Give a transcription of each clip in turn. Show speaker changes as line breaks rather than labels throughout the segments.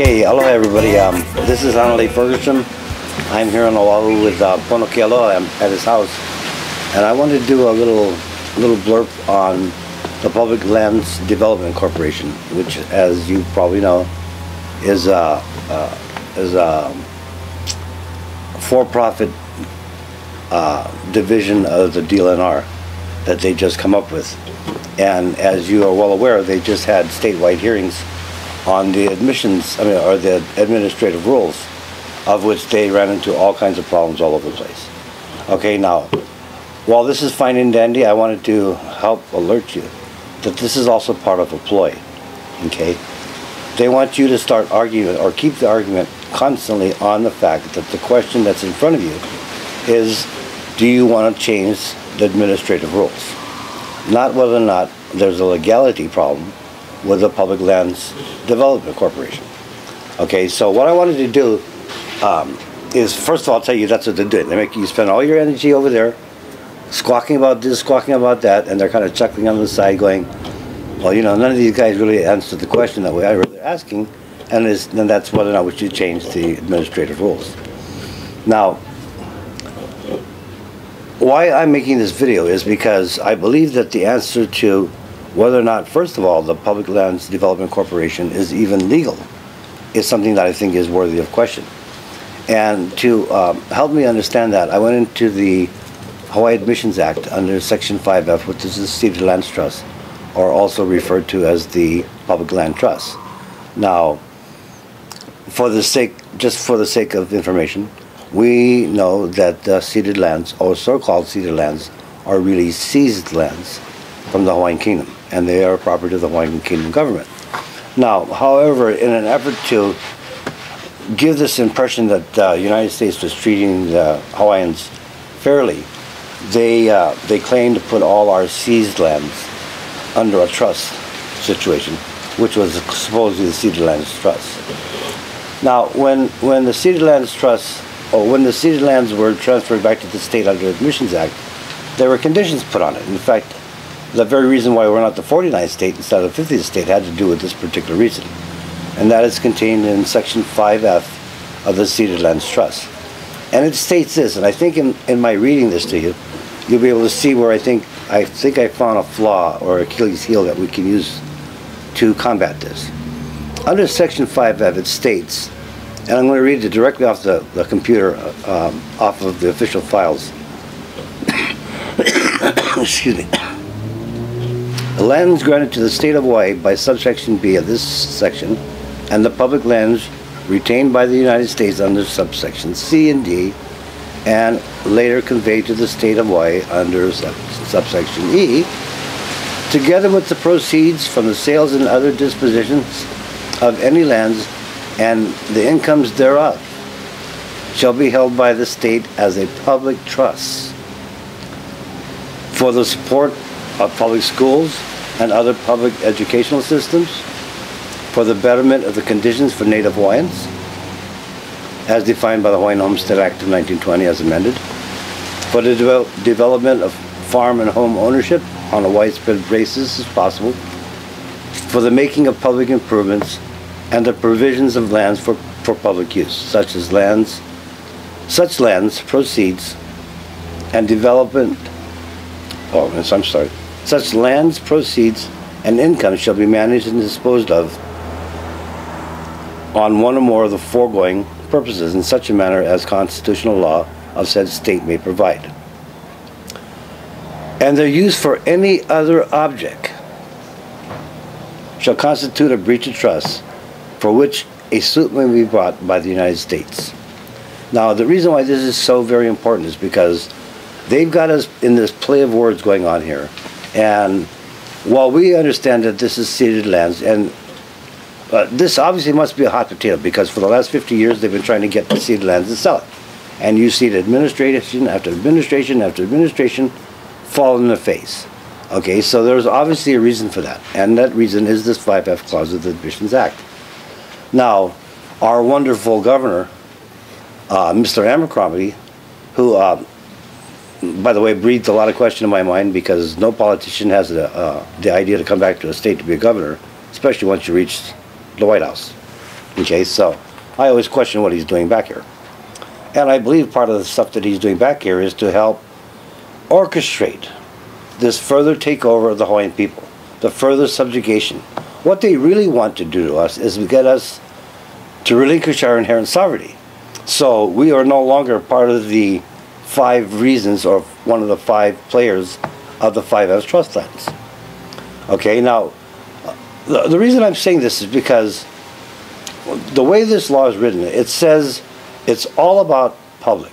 Hey, hello everybody. This is Fergerstrom. I'm here on Oahu with Pono Kealoha. I'm at his house, and I wanted to do a little blurb on the Public Lands Development Corporation, which, as you probably know, is a for-profit division of the DLNR that they just come up with. And as you are well aware, they just had statewide hearings on the or the administrative rules, of which they ran into all kinds of problems all over the place. Okay, now, while this is fine and dandy, I wanted to help alert you that this is also part of a ploy. Okay, they want you to start arguing or keep the argument constantly on the fact that the question that's in front of you is, do you want to change the administrative rules? Not whether or not there's a legality problem with the Public Lands Development Corporation. Okay, so what I wanted to do is, first of all, I'll tell you that's what they're doing. They make you spend all your energy over there squawking about this, squawking about that, and they're kind of chuckling on the side going, well, you know, none of these guys really answered the question that way I really asking, and that's whether or not we should change the administrative rules. Now, why I'm making this video is because I believe that the answer to whether or not, first of all, the Public Lands Development Corporation is even legal is something that I think is worthy of question. And to help me understand that, I went into the Hawaii Admissions Act under Section 5F, which is the Ceded Lands Trust, or also referred to as the Public Land Trust. Now, just for the sake of information, we know that ceded lands, or so-called ceded lands, are really seized lands from the Hawaiian Kingdom, and they are property of the Hawaiian Kingdom government. Now, however, in an effort to give this impression that the United States was treating the Hawaiians fairly, they claim to put all our seized lands under a trust situation, which was supposedly the Ceded Lands Trust. Now, when the Ceded Lands Trust, or when the ceded lands were transferred back to the state under the Admissions Act, there were conditions put on it. In fact, the very reason why we're not the 49th state instead of the 50th state had to do with this particular reason. And that is contained in Section 5F of the Ceded Lands Trust. And it states this, and I think in my reading this to you, you'll be able to see where I think I found a flaw or Achilles heel that we can use to combat this. Under Section 5F, it states, and I'm going to read it directly off the computer, off of the official files. Excuse me. The lands granted to the state of Hawaii by subsection B of this section, and the public lands retained by the United States under subsection C and D, and later conveyed to the state of Hawaii under subsection E, together with the proceeds from the sales and other dispositions of any lands and the incomes thereof, shall be held by the state as a public trust for the support of public schools and other public educational systems, for the betterment of the conditions for Native Hawaiians, as defined by the Hawaiian Homestead Act of 1920 as amended, for the development of farm and home ownership on a widespread basis as possible, for the making of public improvements and the provisions of lands for public use, such lands, proceeds, and development, such lands, proceeds, and income shall be managed and disposed of on one or more of the foregoing purposes in such a manner as constitutional law of said state may provide. And their use for any other object shall constitute a breach of trust, for which a suit may be brought by the United States. Now, the reason why this is so very important is because they've got us in this play of words going on here. And while we understand that this is ceded lands, and this obviously must be a hot potato, because for the last 50 years they've been trying to get the ceded lands and sell it. And you see administration after administration after administration fall in the face. Okay, so there's obviously a reason for that. And that reason is this 5F clause of the Admissions Act. Now, our wonderful governor, Mr. Abercrombie, who, by the way, breathed a lot of question in my mind, because no politician has the idea to come back to a state to be a governor, especially once you reach the White House. Okay, so I always question what he's doing back here. And I believe part of the stuff that he's doing back here is to help orchestrate this further takeover of the Hawaiian people, the further subjugation. What they really want to do to us is to get us to relinquish our inherent sovereignty. So we are no longer part of the 5 reasons or one of the 5 players of the 5F trust lands. Okay, now, the reason I'm saying this is because the way this law is written, it says it's all about public.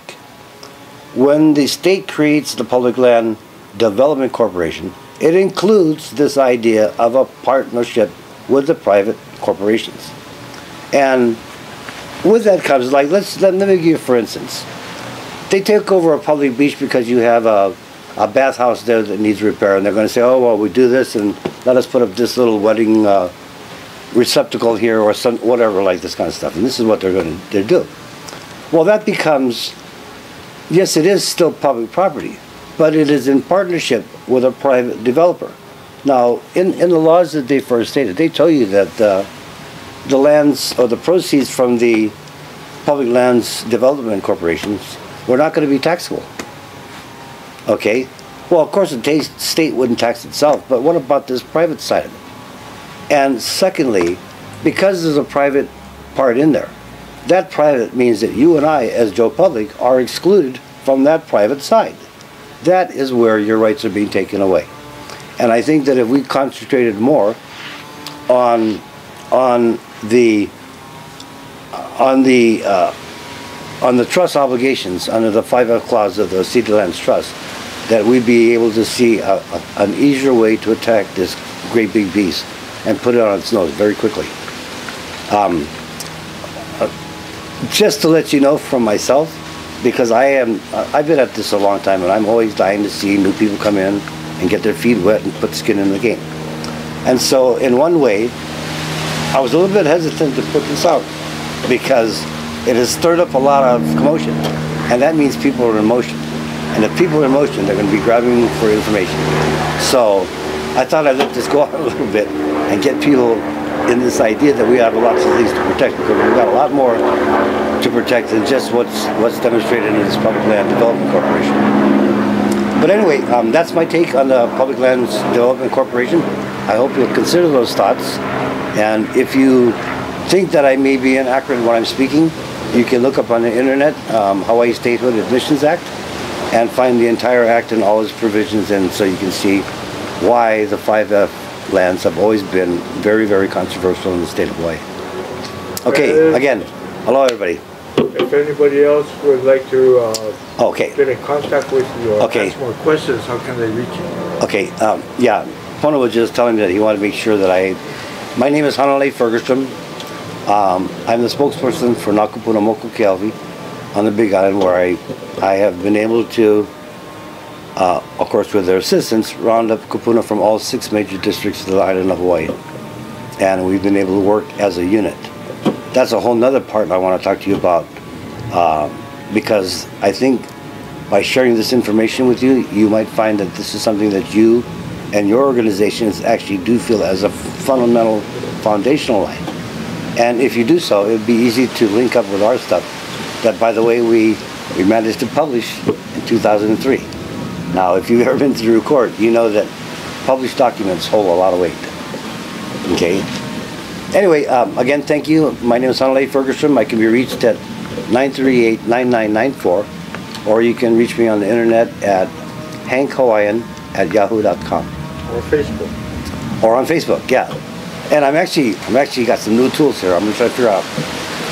When the state creates the Public Land Development Corporation, it includes this idea of a partnership with the private corporations. And with that comes, like, let me give you, for instance, they take over a public beach because you have a bathhouse there that needs repair, and they're going to say, oh, well, we do this, and let us put up this little wedding receptacle here, or some whatever, like this kind of stuff. And this is what they're going to do. Well, that becomes, yes, it is still public property, but it is in partnership with a private developer. Now, in the laws that they first stated, they tell you that the lands or the proceeds from the public lands development corporations were not going to be taxable. Okay? Well, of course, the state wouldn't tax itself, but what about this private side of it? And secondly, because there's a private part in there, that private means that you and I, as Joe Public, are excluded from that private side. That is where your rights are being taken away. And I think that if we concentrated more on the trust obligations under the 5F clause of the Ceded Lands Trust, that we'd be able to see an easier way to attack this great big beast and put it on its nose very quickly. Just to let you know from myself, because I've been at this a long time, and I'm always dying to see new people come in and get their feet wet and put skin in the game. And so in one way, I was a little bit hesitant to put this out because it has stirred up a lot of commotion, and that means people are in motion. And if people are in motion, they're going to be grabbing for information. So I thought I'd let this go out a little bit and get people in this idea that we have lots of things to protect, because we've got a lot more to protect than just what's demonstrated in this Public Land Development Corporation. But anyway, that's my take on the Public Lands Development Corporation. I hope you'll consider those thoughts. And if you think that I may be inaccurate in what I'm speaking, you can look up on the internet Hawaii Statehood Admissions Act and find the entire act and all its provisions, and so you can see why the 5F lands have always been very, very controversial in the state of Hawaii. Okay, again, hello everybody.
If anybody else would like to get in contact with you or ask more questions, how can they reach you? Okay,
yeah, Pono was just telling me that he wanted to make sure that my name is Hanalei Fergerstrom. I'm the spokesperson for Nakupuna Moku Kealvi on the Big Island, where I have been able to, of course with their assistance, round up kupuna from all 6 major districts of the island of Hawaii. And we've been able to work as a unit. That's a whole nother part I want to talk to you about, because I think by sharing this information with you, you might find that this is something that you and your organizations actually do feel as a fundamental, foundational line. And if you do so, it would be easy to link up with our stuff that, by the way, we managed to publish in 2003. Now, if you've ever been through court, you know that published documents hold a lot of weight. Okay? Anyway, again, thank you. My name is Hanalei Fergerstrom. I can be reached at 938-9994, or you can reach me on the internet at hankhawaiian@yahoo.com.
Or Facebook.
Or on Facebook, yeah. And I'm actually got some new tools here. I'm gonna try to figure out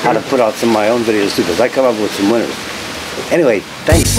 how to put out some of my own videos too, because I come up with some winners. Anyway, thanks.